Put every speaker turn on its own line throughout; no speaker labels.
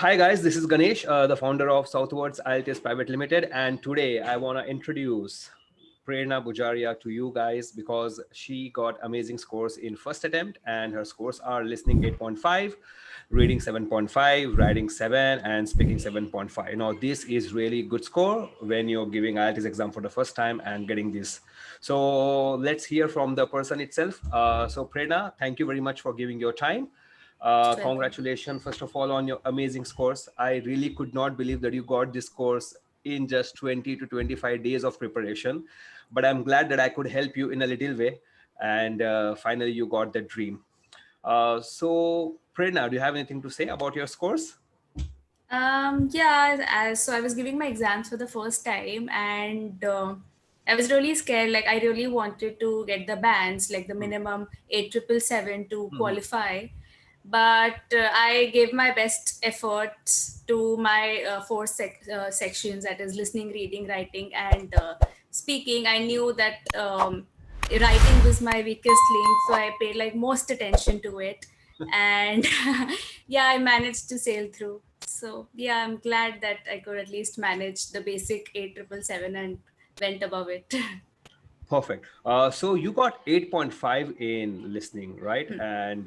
Hi guys, this is Ganesh, the founder of Southwards IELTS Private Limited, and today I want to introduce Prerna Bujaria to you guys because she got amazing scores in first attempt, and her scores are listening 8.5, reading 7.5, writing 7, and speaking 7.5. Now this is really good score when you're giving IELTS exam for the first time and getting this. So let's hear from the person itself. So Prerna, thank you very much for giving your time.
Most welcome.
Congratulations, first of all, on your amazing scores. I really could not believe that you got this course in just 20 to 25 days of preparation. But I'm glad that I could help you in a little way. And finally, you got the dream. So, Prerna, do you have anything to say about your scores?
So I was giving my exams for the first time, and I was really scared. Like, I really wanted to get the bands, like the minimum 8777 to
Mhm.
qualify. But I gave my best efforts to my sections, that is listening, reading, writing, and speaking. I knew that writing was my weakest link, so I paid like most attention to it. And yeah, I managed to sail through. So yeah, I'm glad that I could at least manage the basic 8777 and went above it.
Perfect. So you got 8.5 in listening, right? And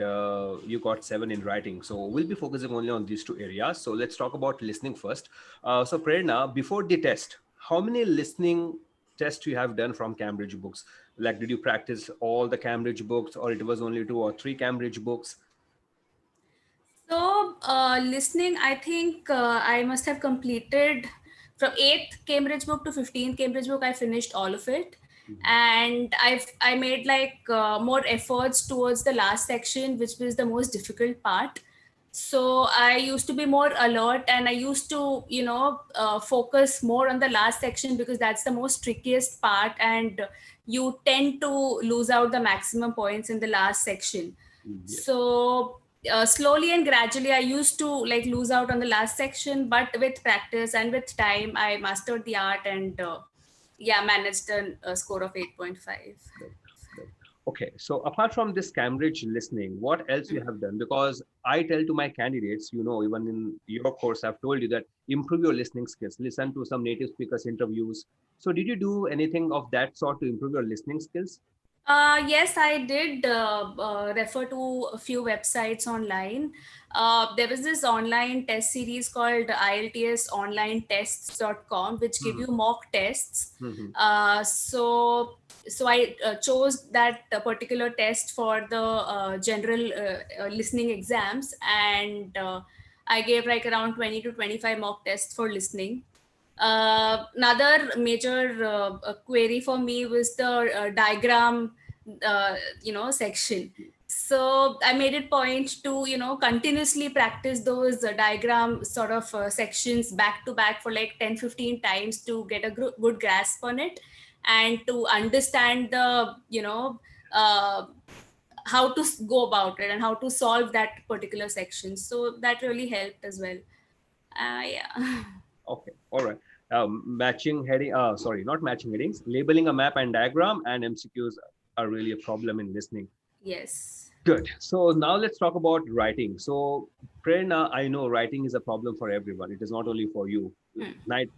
you got 7 in writing. So we'll be focusing only on these two areas. So let's talk about listening first. So Prerna, before the test, how many listening tests you have done from Cambridge books? Like, did you practice all the Cambridge books, or it was only 2 or 3 Cambridge books?
So, listening, I think I must have completed from 8th Cambridge book to 15th Cambridge book. I finished all of it, and I made like more efforts towards the last section, which was the most difficult part. So I used to be more alert, and I used to, focus more on the last section because that's the most trickiest part, and you tend to lose out the maximum points in the last section.
Yes.
So slowly and gradually I used to like lose out on the last section, but with practice and with time I mastered the art, and yeah, managed a score of 8.5.
Good, good. Okay, so apart from this Cambridge listening, what else you have done? Because I tell to my candidates, even in your course, I've told you that improve your listening skills, listen to some native speakers interviews. So did you do anything of that sort to improve your listening skills?
Yes, I did refer to a few websites online. There was this online test series called IELTSonlinetests.com, which give you mock tests.
Mm-hmm.
So I chose that particular test for the general listening exams, and I gave like around 20 to 25 mock tests for listening. Another major query for me was the diagram section. So I made it point to continuously practice those diagram sort of sections back to back for like 10-15 times to get a good grasp on it, and to understand the uh, how to go about it and how to solve that particular section. So that really helped as well. Yeah.
Okay, all right. Matching heading, sorry, not matching headings, labeling a map and diagram and MCQs are really a problem in listening.
Yes.
Good. So now let's talk about writing. So, Prerna, I know writing is a problem for everyone. It is not only for you.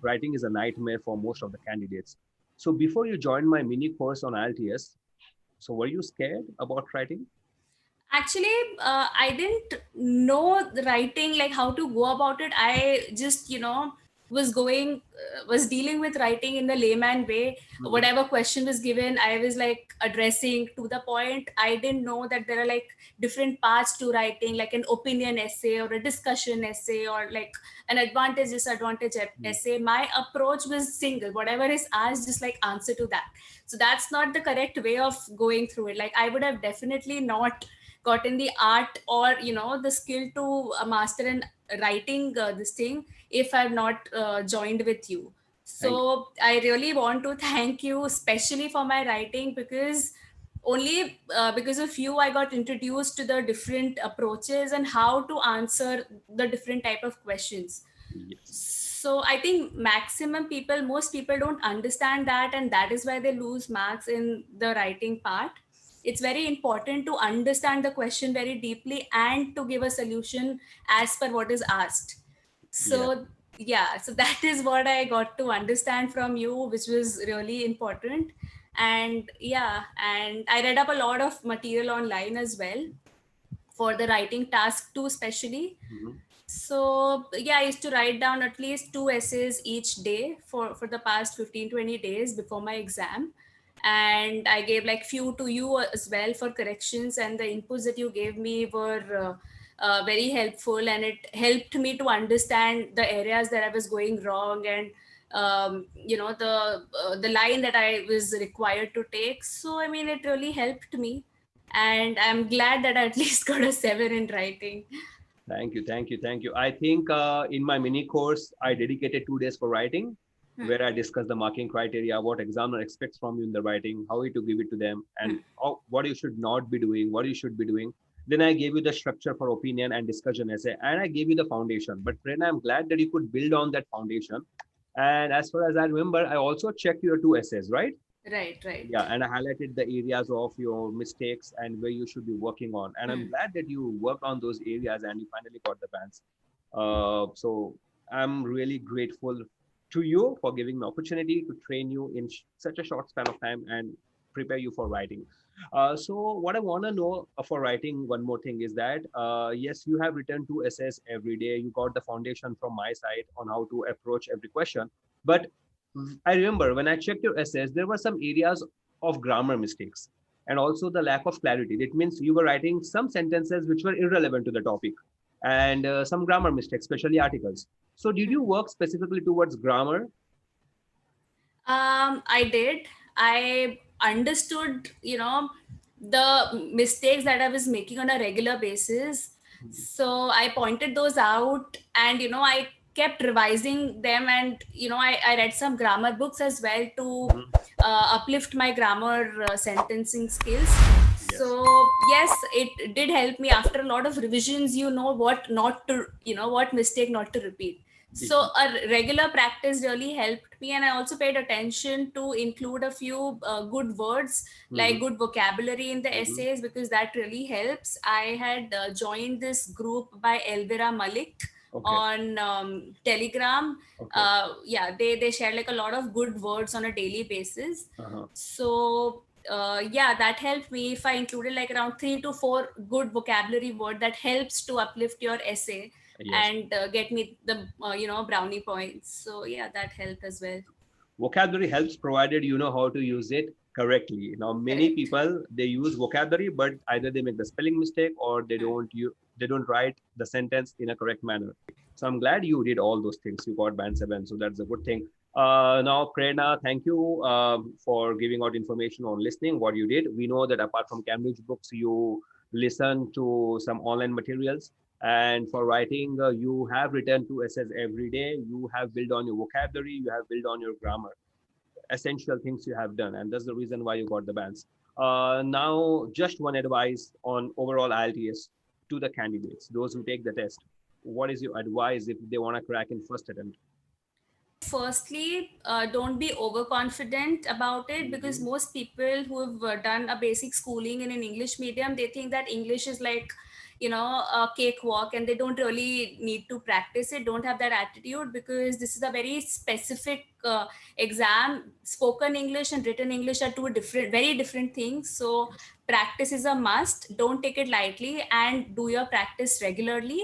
Writing is a nightmare for most of the candidates. So, before you joined my mini course on IELTS, so were you scared about writing?
Actually, I didn't know the writing, like how to go about it. I just, was dealing with writing in the layman way.
Mhm.
Whatever question was given, I was like addressing to the point. I didn't know that there are like different parts to writing, like an opinion essay or a discussion essay or like an advantage disadvantage essay. My approach was single. Whatever is asked, just like answer to that. So that's not the correct way of going through it. Like I would have definitely not gotten the art or the skill to master and writing this thing if I've not joined with you.
Thank you.
So I really want to thank you especially for my writing, because only because of you I got introduced to the different approaches and how to answer the different type of questions.
Yes.
So I think most people don't understand that, and that is why they lose marks in the writing part. It's very important to understand the question very deeply and to give a solution as per what is asked.
Yeah.
So yeah, so that is what I got to understand from you, which was really important. And yeah, and I read up a lot of material online as well for the writing task too, especially.
Mhm.
So yeah, I used to write down at least 2 essays each day for the past 15-20 days before my exam. And I gave like few to you as well for corrections, and the inputs that you gave me were very helpful, and it helped me to understand the areas that I was going wrong, and the line that I was required to take. So I mean, it really helped me, and I'm glad that I at least got a 7 in writing.
Thank you, thank you, thank you. I think in my mini course, I dedicated 2 days for writing,
Hmm.
where I discuss the marking criteria, what examiner expects from you in the writing, how you to give it to them, and
Hmm.
what you should not be doing, what you should be doing. Then I gave you the structure for opinion and discussion essay, and I gave you the foundation. But Prerna, I'm glad that you could build on that foundation. And as far as I remember, I also checked your 2 essays, right?
Right, right.
Yeah, and I highlighted the areas of your mistakes and where you should be working on, and I'm
Hmm.
glad that you worked on those areas and you finally got the bands. So I'm really grateful to you for giving me opportunity to train you in such a short span of time and prepare you for writing. So what I want to know for writing, one more thing is that yes, you have written 2 essays every day, you got the foundation from my side on how to approach every question. But I remember when I checked your essays, there were some areas of grammar mistakes and also the lack of clarity. That means you were writing some sentences which were irrelevant to the topic, and some grammar mistakes, especially articles. So, did you work specifically towards grammar?
I did. I understood, the mistakes that I was making on a regular basis. So I pointed those out, and I kept revising them, and I read some grammar books as well to
Mhm.
uplift my grammar sentencing skills.
Yes.
So yes, it did help me. After a lot of revisions, you know what not to, what mistake not to repeat. So a regular practice really helped me, and I also paid attention to include a few good words, like
Mhm.
good vocabulary in the
Mhm.
essays, because that really helps. I had joined this group by Elvira Malik
Okay.
on Telegram.
Okay.
Yeah, they share like a lot of good words on a daily basis.
Uh-huh.
So yeah, that helped me. If I included like around 3 to 4 good vocabulary word, that helps to uplift your essay
Yes.
and get me the brownie points. So yeah, that helped as well.
Vocabulary helps provided you know how to use it correctly. Now, many
Correct.
people they use vocabulary, but either they make the spelling mistake or
Hmm.
they don't write the sentence in a correct manner. So I'm glad you did all those things. You got band 7, so that's a good thing. Now, Prerna, thank you for giving out information on listening. What you did, we know that apart from Cambridge books, you listen to some online materials. And for writing, you have written 2 essays every day. You have built on your vocabulary. You have built on your grammar. Essential things you have done, and that's the reason why you got the bands. Now, just one advice on overall IELTS to the candidates, those who take the test. What is your advice if they want to crack in first attempt?
Firstly, don't be overconfident about it, because
Mhm.
most people who have done a basic schooling in an English medium, they think that English is like, a cakewalk, and they don't really need to practice it. Don't have that attitude, because this is a very specific exam. Spoken English and written English are two different, very different things. So
Yes.
practice is a must. Don't take it lightly, and do your practice regularly.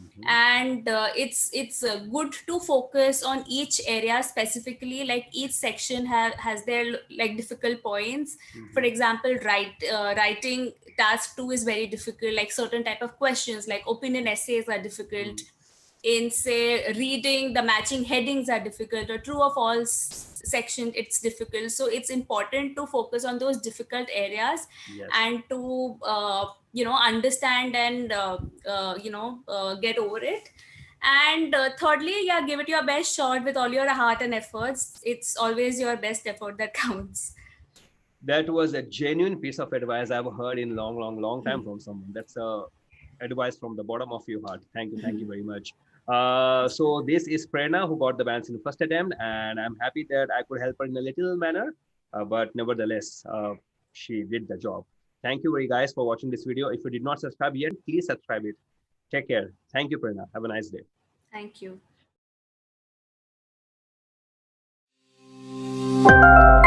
Mhm.
And it's good to focus on each area specifically, like each section has their like difficult points. For
Mhm.
example, writing task 2 is very difficult, like certain type of questions like opinion essays are difficult.
Mhm.
In say reading, the matching headings are difficult, or true or false section, it's difficult. So it's important to focus on those difficult areas,
Yes.
and to understand and get over it. And thirdly, yeah, give it your best shot with all your heart and efforts. It's always your best effort that counts.
That was a genuine piece of advice I've heard in long, long, long time from someone. That's a advice from the bottom of your heart. Thank you very much. So this is Prerna who got the bands in the first attempt, and I'm happy that I could help her in a little manner. But nevertheless, she did the job. Thank you very guys for watching this video. If you did not subscribe yet, please subscribe it. Take care. Thank you, Prerna. Have a nice day.
Thank you.
much.